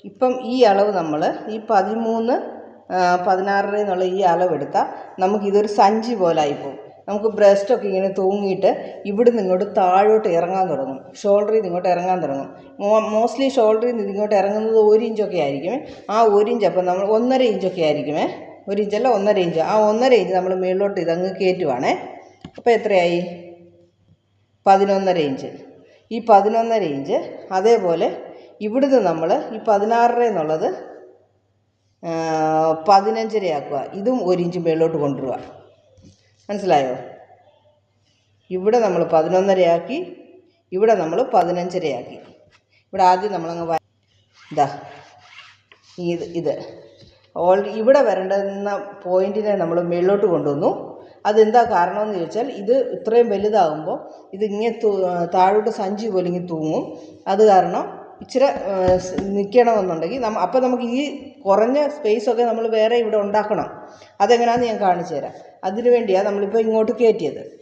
ഇപ്പം ഈ അളവ് നമ്മൾ ഈ 13 16 എന്നുള്ള ഈ അളവെടുത്താൽ നമുക്കിതൊരു സഞ്ചി പോലെ ആയിപ്പോവും. നമുക്ക് ബ്രസ്റ്റൊക്കെ ഇങ്ങനെ തൂങ്ങിയിട്ട് ഇവിടുന്ന് ഇങ്ങോട്ട് താഴോട്ട് ഇറങ്ങാൻ തുടങ്ങും. ഷോൾഡറിൽ നിന്ന് ഇങ്ങോട്ട് ഇറങ്ങാൻ തുടങ്ങും. മോസ്റ്റ്ലി ഷോൾഡറിൽ നിന്ന് ഇങ്ങോട്ട് ഇറങ്ങുന്നത് 1 ഇഞ്ചൊക്കെ ആയിരിക്കുമേ. ആ 1 ഇഞ്ച് അപ്പം നമ്മൾ 1.5 ഇഞ്ചൊക്കെ ആയിരിക്കുമേ. 1 ഇഞ്ചല്ല 1.5 ഇഞ്ച്. ആ 1.5 ഇഞ്ച് നമ്മൾ മുകളിലോട്ട് ഇതങ്ങ് കയറ്റുവാണേ. അപ്പോൾ എത്രയായി? 11.5 ഇഞ്ച്. ഈ 11.5 ഇഞ്ച് അതേപോലെ ഇവിടുന്ന് നമ്മൾ ഈ 16 എന്നുള്ളത് 15.5 ആക്കുക. ഇതും 1 ഇഞ്ച് മുകളിലോട്ട് കൊണ്ടുവരിക. മനസ്സിലായോ? ഇവിടെ നമ്മൾ 11.5 ആക്കി, ഇവിടെ നമ്മൾ 15.5 ആക്കി. ഇവിടെ ആദ്യം നമ്മളങ്ങ് ഇതാ ഇത് ഇവിടെ വരേണ്ടുന്ന പോയിൻറ്റിനെ നമ്മൾ മുകളിലോട്ട് കൊണ്ടുവന്നു. അതെന്താ കാരണമെന്ന് ചോദിച്ചാൽ ഇത് ഇത്രയും വലുതാകുമ്പോൾ ഇതിങ്ങനെ താഴോട്ട് സഞ്ചി പോലെ ഇങ്ങനെ തൂങ്ങും. അത് കാരണം ഇച്ചിരി നിൽക്കണമെന്നുണ്ടെങ്കിൽ അപ്പം നമുക്ക് ഈ കുറഞ്ഞ സ്പേസൊക്കെ നമ്മൾ വേറെ ഇവിടെ ഉണ്ടാക്കണം. അതെങ്ങനെയാണെന്ന് ഞാൻ കാണിച്ചു തരാം. അതിനു വേണ്ടിയാണ് നമ്മളിപ്പോൾ ഇങ്ങോട്ട് കയറ്റിയത്.